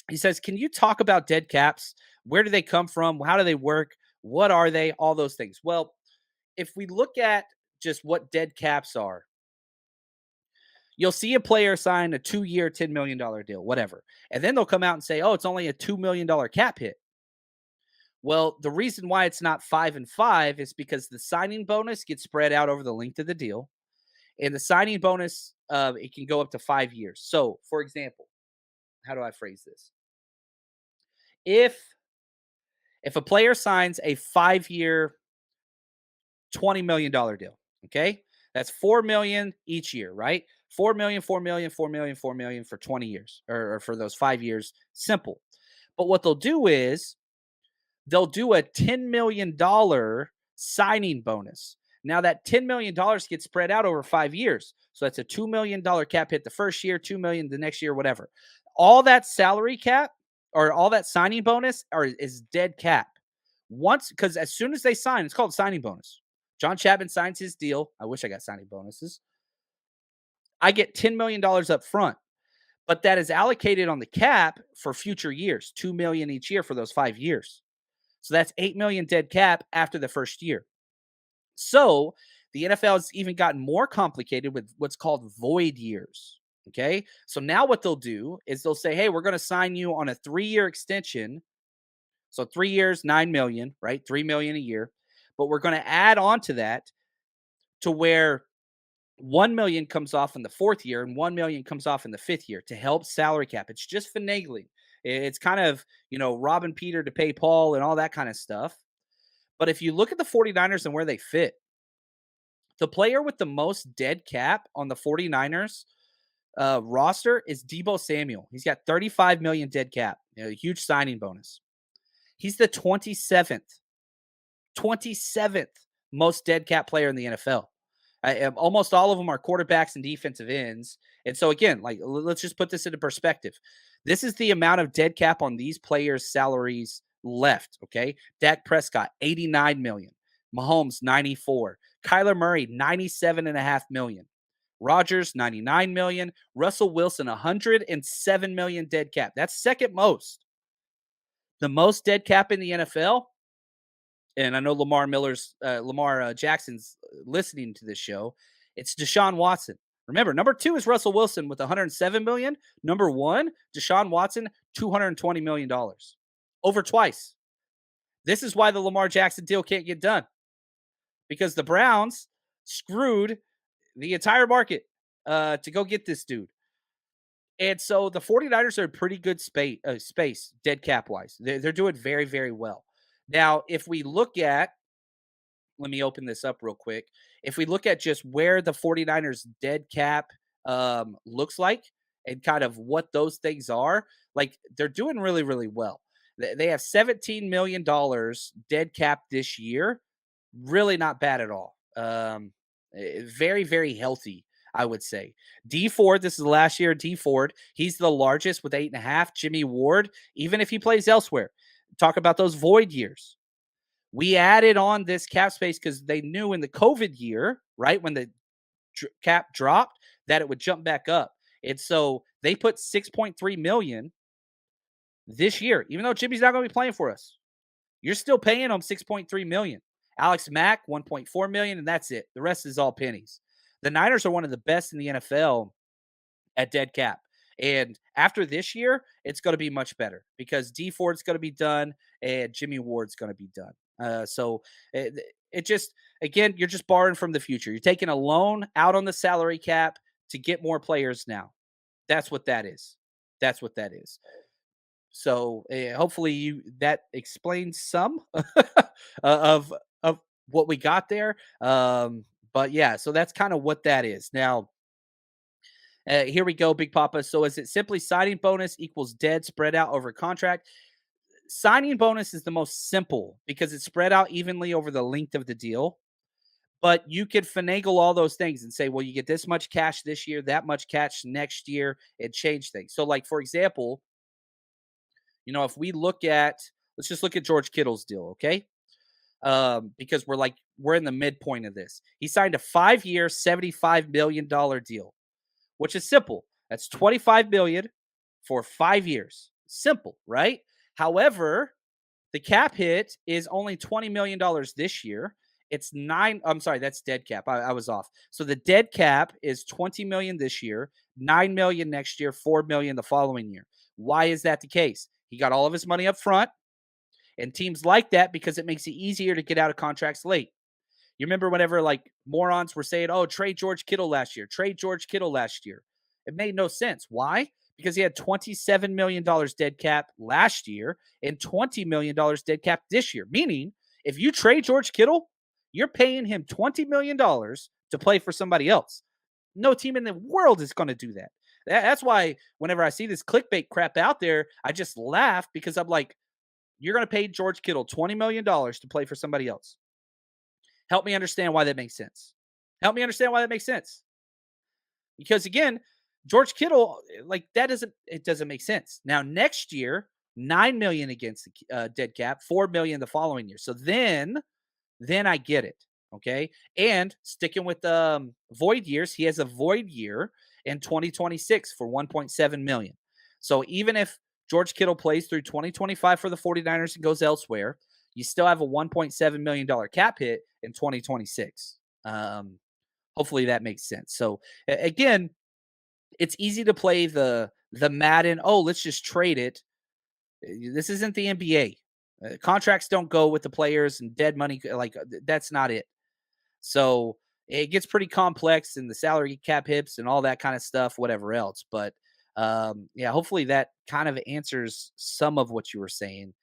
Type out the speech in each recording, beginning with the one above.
He says, "Can you talk about dead caps? Where do they come from? How do they work? What are they? All those things." Well, if we look at just what dead caps are, you'll see a player sign a 2-year, $10 million deal, whatever. And then they'll come out and say, "Oh, it's only a $2 million cap hit." Well, the reason why it's not 5 and 5 is because the signing bonus gets spread out over the length of the deal. And the signing bonus, it can go up to 5 years. So, for example, how do I phrase this? If a player signs a 5-year, $20 million deal, okay? That's 4 million each year, right? 4 million, 4 million, 4 million, 4 million for 20 years or for those 5 years. Simple. But what they'll do is they'll do a $10 million signing bonus. Now that $10 million gets spread out over 5 years. So that's a $2 million cap hit the first year, 2 million the next year, whatever. All that salary cap or all that signing bonus is dead cap. Once, because as soon as they sign, it's called signing bonus. John Chapman signs his deal. I wish I got signing bonuses. I get $10 million up front, but that is allocated on the cap for future years, 2 million each year for those 5 years. So that's 8 million dead cap after the first year. So the NFL has even gotten more complicated with what's called void years. Okay. So now what they'll do is they'll say, "Hey, we're going to sign you on a 3-year extension. So 3 years, 9 million, right? 3 million a year. But we're going to add on to that to where 1 million comes off in the 4th year and 1 million comes off in the 5th year to help salary cap." It's just finagling. It's kind of, robbing Peter to pay Paul and all that kind of stuff. But if you look at the 49ers and where they fit, the player with the most dead cap on the 49ers roster is Debo Samuel. He's got 35 million dead cap, a huge signing bonus. He's the 27th most dead cap player in the NFL. Almost all of them are quarterbacks and defensive ends. And so again, like, let's just put this into perspective. This is the amount of dead cap on these players' salaries left. Okay. Dak Prescott, 89 million. Mahomes, 94. Kyler Murray, 97.5 million. Rodgers, 99 million. Russell Wilson, 107 million dead cap. That's second most. The most dead cap in the NFL, and I know Lamar Jackson's listening to this show. It's Deshaun Watson. Remember, number 2 is Russell Wilson with 107 million. Number 1, Deshaun Watson, $220 million. Over twice. This is why the Lamar Jackson deal can't get done. Because the Browns screwed the entire market to go get this dude. And so the 49ers are in pretty good space dead cap wise. They're doing very, very well. Now, if we look at, let me open this up real quick. If we look at just where the 49ers dead cap looks like and kind of what those things are, like, they're doing really, really well. They have $17 million dead cap this year. Really not bad at all. Very, very healthy, I would say. D Ford, this is the last year of D Ford. He's the largest with 8.5. Jimmy Ward, even if he plays elsewhere. Talk about those void years. We added on this cap space because they knew in the COVID year, right, when the cap dropped, that it would jump back up. And so they put 6.3 million this year, even though Jimmy's not going to be playing for us. You're still paying him 6.3 million. Alex Mack, 1.4 million, and that's it. The rest is all pennies. The Niners are one of the best in the NFL at dead cap. And after this year, it's going to be much better because D Ford's going to be done and Jimmy Ward's going to be done. So it just, again, you're just borrowing from the future. You're taking a loan out on the salary cap to get more players now. That's what that is. That's what that is. So hopefully that explains some of what we got there. But yeah, so that's kind of what that is. Now, here we go, Big Papa. So is it simply signing bonus equals dead spread out over contract? Signing bonus is the most simple because it's spread out evenly over the length of the deal. But you could finagle all those things and say, well, you get this much cash this year, that much cash next year, and change things. So, like, for example, if we look at, let's just look at George Kittle's deal, okay? Because we're in the midpoint of this. He signed a 5-year, $75 million deal, which is simple. That's $25 million for 5 years. Simple, right? However, the cap hit is only $20 million this year. It's I'm sorry, that's dead cap. I was off. So the dead cap is 20 million this year, 9 million next year, 4 million the following year. Why is that the case? He got all of his money up front, and teams like that because it makes it easier to get out of contracts late. You remember whenever like morons were saying, "Oh, trade George Kittle last year. Trade George Kittle last year." It made no sense. Why? Because he had $27 million dead cap last year and $20 million dead cap this year. Meaning, if you trade George Kittle, you're paying him $20 million to play for somebody else. No team in the world is going to do that. That's why whenever I see this clickbait crap out there, I just laugh because I'm like, you're going to pay George Kittle $20 million to play for somebody else. Help me understand why that makes sense. Help me understand why that makes sense. Because again, George Kittle, like that doesn't make sense. Now next year, 9 million against the dead cap, 4 million the following year. So then I get it. Okay. And sticking with void years, he has a void year in 2026 for 1.7 million. So even if George Kittle plays through 2025 for the 49ers and goes elsewhere, you still have a $1.7 million cap hit in 2026. Hopefully that makes sense. So again, it's easy to play the Madden. Oh, let's just trade it. This isn't the NBA. Contracts don't go with the players and dead money. Like that's not it. So it gets pretty complex in the salary cap hits and all that kind of stuff, whatever else. But yeah, hopefully that kind of answers some of what you were saying.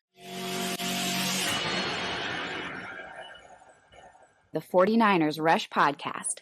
The 49ers Rush Podcast.